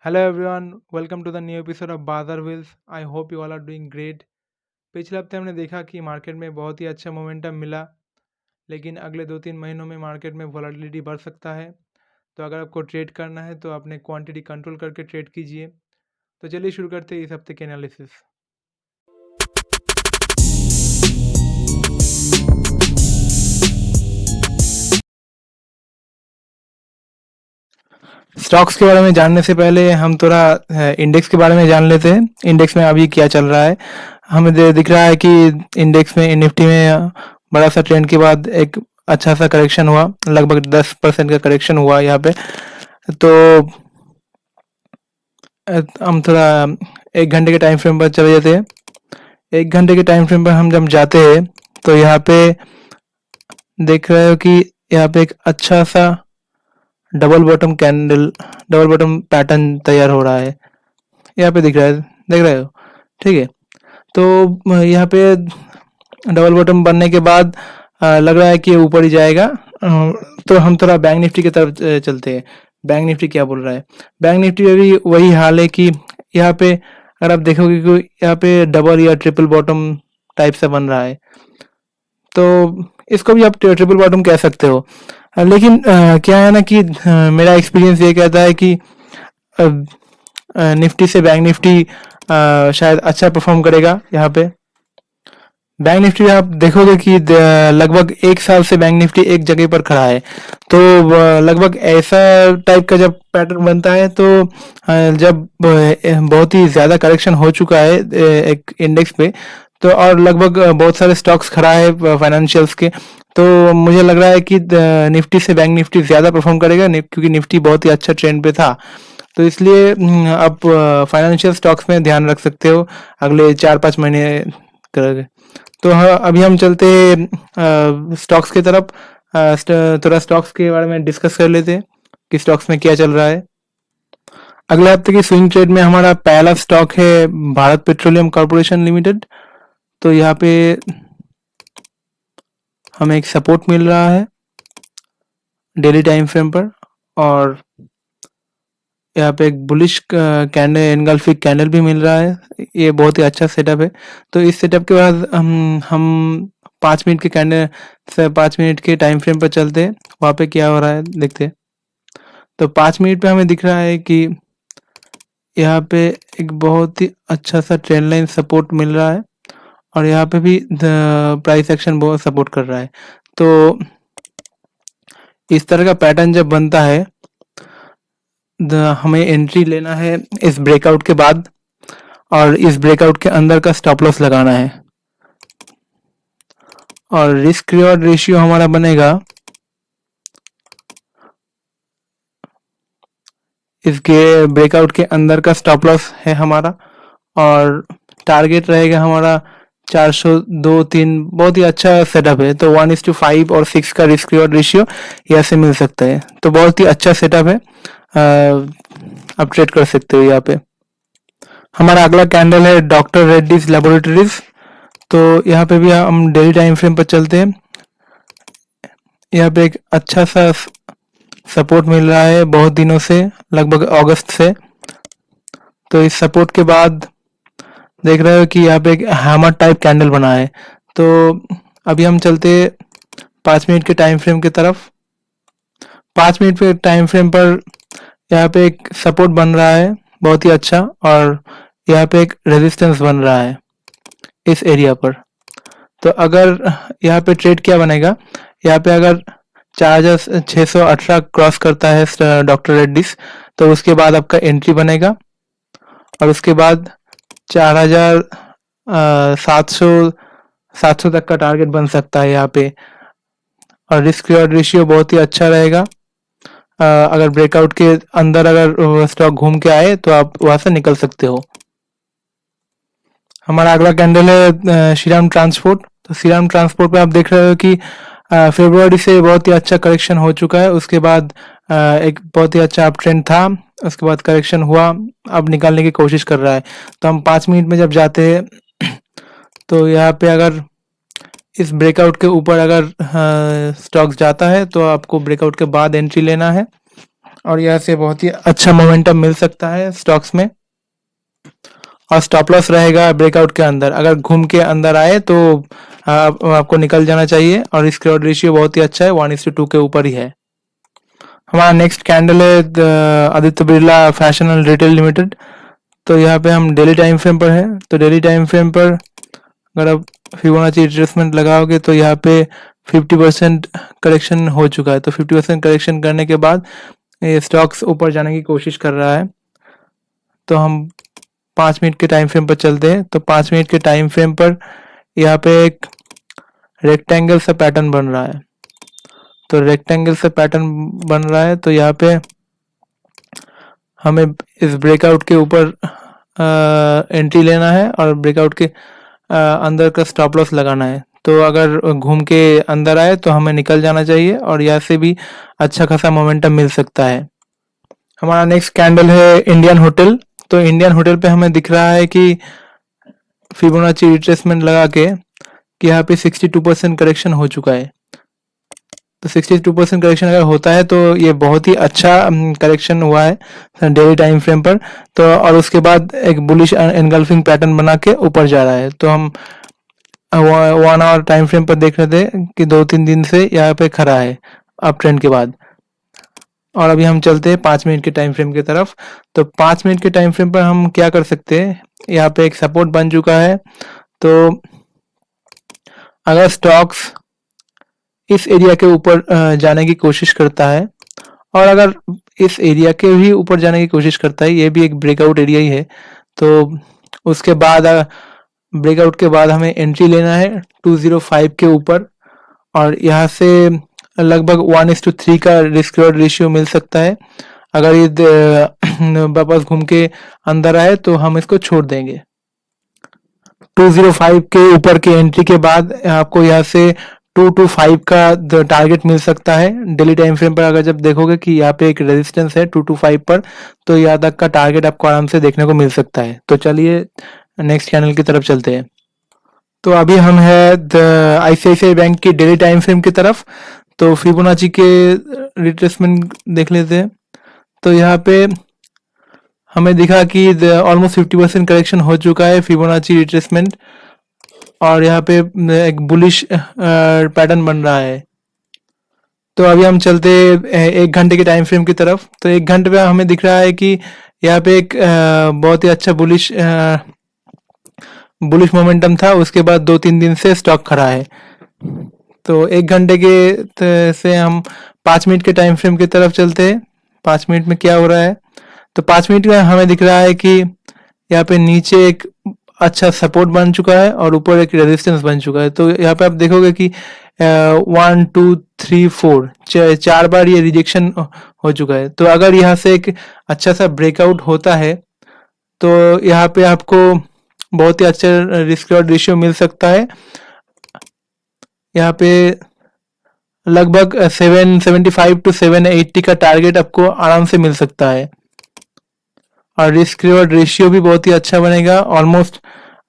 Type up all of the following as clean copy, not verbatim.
Hello everyone, welcome to the new episode of Bazaar Wheels. I hope you all are doing great. पिछले हफ्ते हमने देखा कि market में बहुत ही अच्छा मोमेंटम मिला, लेकिन अगले 2-3 महीनों में मार्केट में वॉलेटिलिटी बढ़ सकता है। तो अगर आपको ट्रेड करना है तो अपने क्वांटिटी कंट्रोल करके ट्रेड कीजिए। तो चलिए शुरू करते हैं इस हफ्ते के एनालिसिस। स्टॉक्स के बारे में जानने से पहले हम थोड़ा इंडेक्स के बारे में जान लेते हैं। इंडेक्स में अभी क्या चल रहा है। हमें दिख रहा है कि इंडेक्स में निफ्टी में बड़ा सा ट्रेंड के बाद एक अच्छा सा करेक्शन हुआ, लगभग 10% का करेक्शन हुआ यहाँ पे। तो हम थोड़ा 1 घंटे के टाइम फ्रेम पर चले जाते हैं। 1 घंटे के टाइम फ्रेम पर हम जब जाते हैं तो यहाँ पे देख रहे हो कि यहाँ पे एक अच्छा सा डबल बॉटम पैटर्न तैयार हो रहा है। यहाँ पे दिख रहा है, देख रहे हो, ठीक है। तो यहाँ पे डबल बॉटम बनने के बाद लग रहा है कि ये ऊपर ही जाएगा। तो हम थोड़ा बैंक निफ्टी की तरफ चलते हैं। बैंक निफ्टी क्या बोल रहा है। बैंक निफ्टी में भी वही हाल है कि यहाँ पे अगर आप देखोगे कि यहाँ पे डबल या ट्रिपल बॉटम टाइप से बन रहा है, तो इसको भी आप ट्रिपल बॉटम कह सकते हो। लेकिन क्या है ना कि मेरा एक्सपीरियंस ये कहता है कि निफ्टी से बैंक निफ्टी शायद अच्छा परफॉर्म करेगा। यहाँ पे बैंक निफ्टी आप देखोगे कि लगभग 1 साल से बैंक निफ्टी एक जगह पर खड़ा है। तो लगभग ऐसा टाइप का जब पैटर्न बनता है, तो जब बहुत ही ज़्यादा करेक्शन हो चुका है एक इंडेक्स पे, तो और लगभग बहुत सारे स्टॉक्स खड़ा है फाइनेंशियल्स के, तो मुझे लग रहा है कि निफ्टी से बैंक निफ्टी ज़्यादा परफॉर्म करेगा क्योंकि निफ्टी बहुत ही अच्छा ट्रेंड पे था। तो इसलिए आप फाइनेंशियल स्टॉक्स में ध्यान रख सकते हो अगले 4-5 महीने करोगे। तो हाँ, अभी हम चलते स्टॉक्स की तरफ। थोड़ा स्टॉक्स के बारे में डिस्कस कर लेते हैं कि स्टॉक्स में क्या चल रहा है। अगले हफ्ते की स्विंग ट्रेड में हमारा पहला स्टॉक है भारत पेट्रोलियम कॉर्पोरेशन लिमिटेड। तो यहाँ पे हमें एक सपोर्ट मिल रहा है डेली टाइम फ्रेम पर, और यहाँ पे एक बुलिश कैंडल एनगल्फिक कैंडल भी मिल रहा है। ये बहुत ही अच्छा सेटअप है। तो इस सेटअप के बाद हम 5 मिनट के कैंडल से 5 मिनट के टाइम फ्रेम पर चलते हैं, वहाँ पे क्या हो रहा है देखते हैं। तो 5 मिनट पे हमें दिख रहा है कि यहाँ पे एक बहुत ही अच्छा सा ट्रेंड लाइन सपोर्ट मिल रहा है, और यहाँ पे भी प्राइस एक्शन बहुत सपोर्ट कर रहा है। तो इस तरह का पैटर्न जब बनता है, हमें एंट्री लेना है इस ब्रेकआउट के बाद, और इस ब्रेकआउट के अंदर का स्टॉप लॉस लगाना है, और रिस्क रिवॉर्ड रेशियो हमारा बनेगा इसके ब्रेकआउट के अंदर का स्टॉप लॉस है हमारा, और टारगेट रहेगा हमारा 402-3। बहुत ही अच्छा सेटअप है। तो 1:5 और 6 का रिस्क रिवॉर्ड रेशियो यहाँ से मिल सकता है। तो बहुत ही अच्छा सेटअप है, आप ट्रेड कर सकते हो यहाँ पे। हमारा अगला कैंडल है डॉक्टर रेड्डीज लेबोरेटरीज। तो यहाँ पे भी हम डेली टाइम फ्रेम पर चलते हैं। यहाँ पे एक अच्छा सा सपोर्ट मिल रहा है बहुत दिनों से, लगभग अगस्त से। तो इस सपोर्ट के बाद देख रहे हो कि यहाँ पे एक हैमर टाइप कैंडल बना है। तो अभी हम चलते 5 मिनट के टाइम फ्रेम की तरफ। 5 मिनट के टाइम फ्रेम पर यहाँ पे एक सपोर्ट बन रहा है बहुत ही अच्छा, और यहाँ पे एक रेजिस्टेंस बन रहा है इस एरिया पर। तो अगर यहाँ पे ट्रेड क्या बनेगा, यहाँ पे अगर 4618 क्रॉस करता है डॉक्टर रेड्डीज, तो उसके बाद आपका एंट्री बनेगा, और उसके बाद 4700 तक का टारगेट बन सकता है यहाँ पे, और रिस्क रिवॉर्ड रेशियो बहुत ही अच्छा रहेगा। अगर ब्रेकआउट के अंदर अगर स्टॉक घूम के आए तो आप वहां से निकल सकते हो। हमारा अगला कैंडल है श्रीराम ट्रांसपोर्ट। तो श्रीराम ट्रांसपोर्ट पे आप देख रहे हो कि फरवरी से बहुत ही अच्छा करेक्शन हो चुका है। उसके बाद एक बहुत ही अच्छा अप ट्रेंड था, उसके बाद करेक्शन हुआ, अब निकालने की कोशिश कर रहा है। तो हम 5 मिनट में जब जाते हैं तो यहाँ पे अगर इस ब्रेकआउट के ऊपर अगर स्टॉक्स जाता है तो आपको ब्रेकआउट के बाद एंट्री लेना है, और यहाँ से बहुत ही अच्छा मोमेंटम मिल सकता है स्टॉक्स में। और स्टॉप लॉस रहेगा ब्रेकआउट के अंदर, अगर घूम के अंदर आए तो आपको निकल जाना चाहिए। और रिस्क रिवॉर्ड रेशियो बहुत ही अच्छा है, 1:2 के ऊपर ही है। हमारा नेक्स्ट कैंडल है Aditya Birla fashion and retail limited. तो यहाँ पे हम डेली टाइम फ्रेम पर है। तो डेली टाइम फ्रेम पर अगर आप फिबोनाची रिट्रेसमेंट लगाओगे तो यहाँ पे 50% करेक्शन हो चुका है। तो 50% करेक्शन करने के बाद ये स्टॉक्स ऊपर जाने की कोशिश कर रहा है। तो हम 5 मिनट के टाइम फ्रेम पर चलते हैं। तो 5 मिनट के टाइम फ्रेम पर यहाँ पे एक रेक्टेंगल सा पैटर्न बन रहा है। तो रेक्टेंगल सा पैटर्न बन रहा है, तो यहाँ पे हमें इस ब्रेकआउट के ऊपर एंट्री लेना है और ब्रेकआउट के अंदर का स्टॉप लॉस लगाना है। तो अगर घूम के अंदर आए तो हमें निकल जाना चाहिए और यहाँ से भी अच्छा खासा मोमेंटम मिल सकता है। हमारा नेक्स्ट कैंडल है इंडियन होटल। तो इंडियन होटल पे हमें दिख रहा है कि फिबोनाची रिट्रेसमेंट लगा के कि यहाँ पे 62% करेक्शन हो चुका है। तो 62% करेक्शन अगर होता है तो ये बहुत ही अच्छा करेक्शन हुआ है डेली टाइम फ्रेम पर। तो और उसके बाद एक बुलिश एनगल्फिंग पैटर्न बना के ऊपर जा रहा है। तो हम 1 आवर टाइम फ्रेम पर देख रहे थे कि 2-3 दिन से यहाँ पे खड़ा है अप ट्रेंड के बाद। और अभी हम चलते हैं 5 मिनट के टाइम फ्रेम की तरफ। तो 5 मिनट के टाइम फ्रेम पर हम क्या कर सकते हैं, यहाँ पे एक सपोर्ट बन चुका है। तो अगर स्टॉक्स इस एरिया के ऊपर जाने की कोशिश करता है और अगर इस एरिया के भी ऊपर जाने की कोशिश करता है, ये भी एक ब्रेकआउट एरिया ही है। तो उसके बाद ब्रेकआउट के बाद हमें एंट्री लेना है 205 के ऊपर और यहाँ से लगभग 1:3 का रिस्क रिवॉर्ड रेशियो मिल सकता है। अगर ये वापस घूम के अंदर आए तो हम इसको छोड़ देंगे। 205 के ऊपर की एंट्री के बाद आपको यहाँ से 225 का टारगेट मिल सकता है। डेली टाइम फ्रेम पर अगर जब देखोगे कि यहाँ पे एक रेजिस्टेंस है 225 पर, तो यहाँ तक का टारगेट आपको आराम से देखने को मिल सकता है। तो चलिए नेक्स्ट कैंडल की तरफ चलते हैं। तो अभी हम है आईसीआईसीआई बैंक की डेली टाइम फ्रेम की तरफ। तो फिबोनाची के रिट्रेसमेंट देख लेते हैं। तो यहाँ पे हमें दिखा कि ऑलमोस्ट 50% करेक्शन हो चुका है फिबोनाची रिट्रेसमेंट और यहाँ पे एक बुलिश पैटर्न बन रहा है। तो अभी हम चलते 1 घंटे के टाइम फ्रेम की तरफ। तो 1 घंटे पे हमें दिख रहा है कि यहाँ पे एक बहुत ही अच्छा बुलिश मोमेंटम था। उसके बाद 2-3 दिन से स्टॉक खड़ा है। तो 1 घंटे के से हम 5 मिनट के टाइम फ्रेम की तरफ चलते हैं। 5 मिनट में क्या हो रहा है, तो 5 मिनट में हमें दिख रहा है कि यहाँ पे नीचे एक अच्छा सपोर्ट बन चुका है और ऊपर एक रेजिस्टेंस बन चुका है। तो यहाँ पे आप देखोगे कि 1 2 3 4 4 बार ये रिजेक्शन हो चुका है। तो अगर यहाँ से एक अच्छा सा ब्रेकआउट होता है तो यहाँ पे आपको बहुत ही अच्छा रिस्क रिवॉर्ड रेशियो मिल सकता है। यहाँ पे लगभग 775 to 780 का टारगेट आपको आराम से मिल सकता है और रिस्क रिवॉर्ड रेशियो भी बहुत ही अच्छा बनेगा, ऑलमोस्ट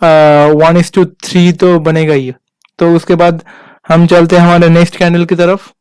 1:3 तो बनेगा ही। तो उसके बाद हम चलते हैं हमारे नेक्स्ट कैंडल की तरफ।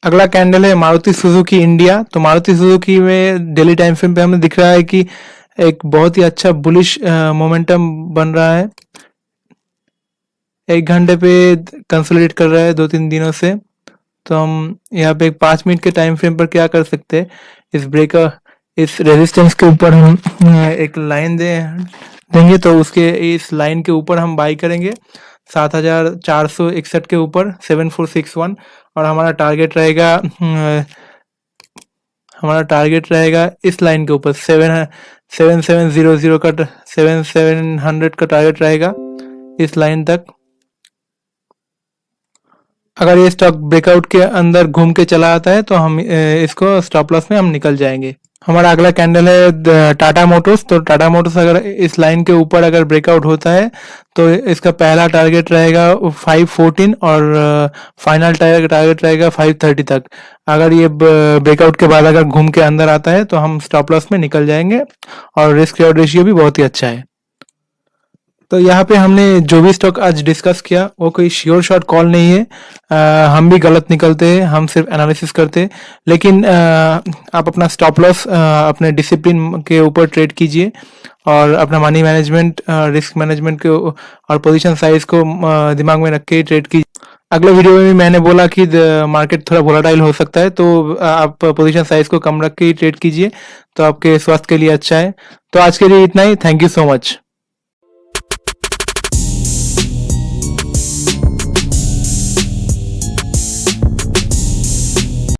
अगला कैंडल है मारुति सुजुकी इंडिया। तो मारुति सुजुकी में डेली टाइम फ्रेम पे हमें दिख रहा है कि एक बहुत ही अच्छा बुलिश मोमेंटम बन रहा है। 1 घंटे पे कंसोलिडेट कर रहा है 2-3 दिनों से। तो हम यहाँ पे 5 मिनट के टाइम फ्रेम पर क्या कर सकते हैं, इस रेजिस्टेंस के ऊपर हम एक लाइन देंगे। तो उसके इस लाइन के ऊपर हम बाई करेंगे 7461 के ऊपर 7461 और हमारा टारगेट रहेगा इस लाइन के ऊपर 7700 का 7700 का टारगेट रहेगा इस लाइन तक। अगर ये स्टॉक ब्रेकआउट के अंदर घूम के चला आता है तो हम इसको स्टॉप लॉस में हम निकल जाएंगे। हमारा अगला कैंडल है टाटा मोटर्स। तो टाटा मोटर्स अगर इस लाइन के ऊपर अगर ब्रेकआउट होता है तो इसका पहला टारगेट रहेगा 514 और फाइनल टारगेट रहेगा 530 तक। अगर ये ब्रेकआउट के बाद अगर घूम के अंदर आता है तो हम स्टॉप लॉस में निकल जाएंगे और रिस्क रिवॉर्ड रेशियो भी बहुत ही अच्छा है। तो यहाँ पे हमने जो भी स्टॉक आज डिस्कस किया वो कोई श्योर शॉट कॉल नहीं है। हम भी गलत निकलते हैं, हम सिर्फ एनालिसिस करते हैं। लेकिन आप अपना स्टॉप लॉस अपने डिसिप्लिन के ऊपर ट्रेड कीजिए और अपना मनी मैनेजमेंट, रिस्क मैनेजमेंट के और पोजीशन साइज को दिमाग में रख के ट्रेड कीजिए। अगले वीडियो में भी मैंने बोला कि मार्केट थोड़ा वोलाटाइल हो सकता है, तो आप पोजीशन साइज को कम रख के ही ट्रेड कीजिए, तो आपके स्वास्थ्य के लिए अच्छा है। तो आज के लिए इतना ही। Thank you so much.